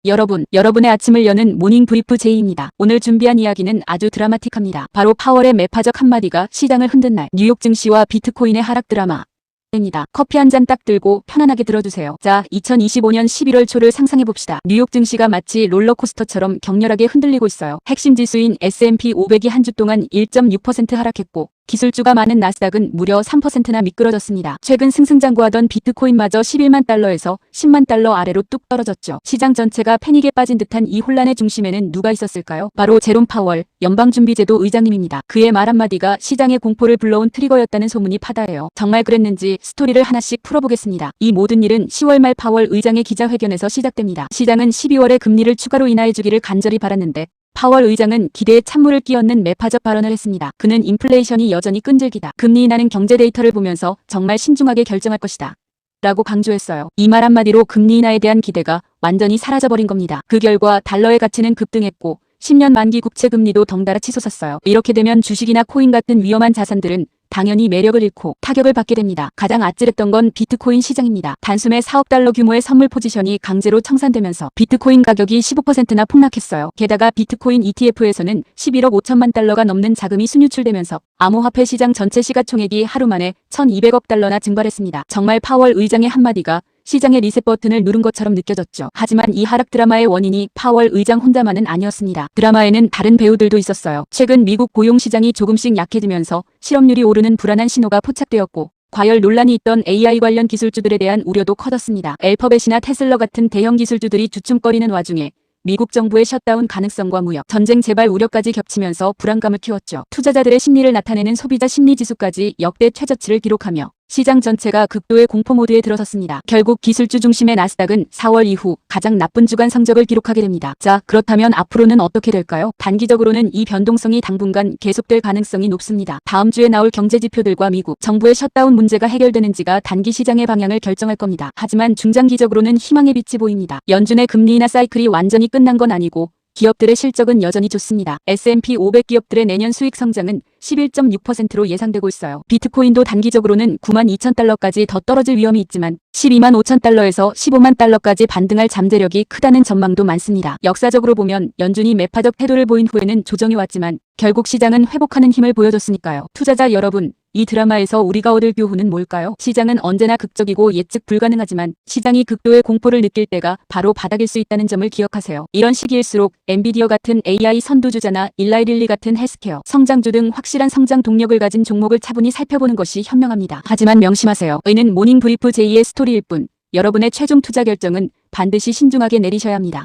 여러분의 아침을 여는 모닝 브리프 제이입니다. 오늘 준비한 이야기는 아주 드라마틱합니다. 바로 파월의 매파적 한마디가 시장을 흔든 날, 뉴욕 증시와 비트코인의 하락 드라마. 입니다. 커피 한 잔 딱 들고 편안하게 들어주세요. 자, 2025년 11월 초를 상상해봅시다. 뉴욕 증시가 마치 롤러코스터처럼 격렬하게 흔들리고 있어요. 핵심 지수인 S&P 500이 한 주 동안 1.6% 하락했고, 기술주가 많은 나스닥은 무려 3%나 미끄러졌습니다. 최근 승승장구하던 비트코인마저 11만 달러에서 10만 달러 아래로 뚝 떨어졌죠. 시장 전체가 패닉에 빠진 듯한 이 혼란의 중심에는 누가 있었을까요? 바로 제롬 파월 연방준비제도 의장님입니다. 그의 말 한마디가 시장의 공포를 불러온 트리거였다는 소문이 파다해요. 정말 그랬는지 스토리를 하나씩 풀어보겠습니다. 이 모든 일은 10월 말 파월 의장의 기자회견에서 시작됩니다. 시장은 12월에 금리를 추가로 인하해주기를 간절히 바랐는데 파월 의장은 기대에 찬물을 끼얹는 매파적 발언을 했습니다. 그는 인플레이션이 여전히 끈질기다. 금리 인하는 경제 데이터를 보면서 정말 신중하게 결정할 것이다. 라고 강조했어요. 이 말 한마디로 금리 인하에 대한 기대가 완전히 사라져버린 겁니다. 그 결과 달러의 가치는 급등했고 10년 만기 국채 금리도 덩달아 치솟았어요. 이렇게 되면 주식이나 코인 같은 위험한 자산들은 당연히 매력을 잃고 타격을 받게 됩니다. 가장 아찔했던 건 비트코인 시장입니다. 단숨에 4억 달러 규모의 선물 포지션이 강제로 청산되면서 비트코인 가격이 15%나 폭락했어요. 게다가 비트코인 ETF에서는 11억 5천만 달러가 넘는 자금이 순유출되면서 암호화폐 시장 전체 시가총액이 하루 만에 1,200억 달러나 증발했습니다. 정말 파월 의장의 한마디가 시장의 리셋 버튼을 누른 것처럼 느껴졌죠. 하지만 이 하락 드라마의 원인이 파월 의장 혼자만은 아니었습니다. 드라마에는 다른 배우들도 있었어요. 최근 미국 고용시장이 조금씩 약해지면서 실업률이 오르는 불안한 신호가 포착되었고 과열 논란이 있던 AI 관련 기술주들에 대한 우려도 커졌습니다. 알파벳이나 테슬라 같은 대형 기술주들이 주춤거리는 와중에 미국 정부의 셧다운 가능성과 무역, 전쟁 재발 우려까지 겹치면서 불안감을 키웠죠. 투자자들의 심리를 나타내는 소비자 심리지수까지 역대 최저치를 기록하며 시장 전체가 극도의 공포 모드에 들어섰습니다. 결국 기술주 중심의 나스닥은 4월 이후 가장 나쁜 주간 성적을 기록하게 됩니다. 자, 그렇다면 앞으로는 어떻게 될까요? 단기적으로는 이 변동성이 당분간 계속될 가능성이 높습니다. 다음 주에 나올 경제지표들과 미국 정부의 셧다운 문제가 해결되는지가 단기 시장의 방향을 결정할 겁니다. 하지만 중장기적으로는 희망의 빛이 보입니다. 연준의 금리 인하 사이클이 완전히 끝난 건 아니고 기업들의 실적은 여전히 좋습니다. S&P 500 기업들의 내년 수익 성장은 11.6%로 예상되고 있어요. 비트코인도 단기적으로는 9만 2천 달러까지 더 떨어질 위험이 있지만 12만 5천 달러에서 15만 달러까지 반등할 잠재력이 크다는 전망도 많습니다. 역사적으로 보면 연준이 매파적 태도를 보인 후에는 조정이 왔지만 결국 시장은 회복하는 힘을 보여줬으니까요. 투자자 여러분, 이 드라마에서 우리가 얻을 교훈은 뭘까요? 시장은 언제나 극적이고 예측 불가능하지만 시장이 극도의 공포를 느낄 때가 바로 바닥일 수 있다는 점을 기억하세요. 이런 시기일수록 엔비디어 같은 AI 선두주자나 일라이릴리 같은 헬스케어, 성장주 등 확실한 성장 동력을 가진 종목을 차분히 살펴보는 것이 현명합니다. 하지만 명심하세요. 의는 모닝 브리프 제2의 스토리일 뿐 여러분의 최종 투자 결정은 반드시 신중하게 내리셔야 합니다.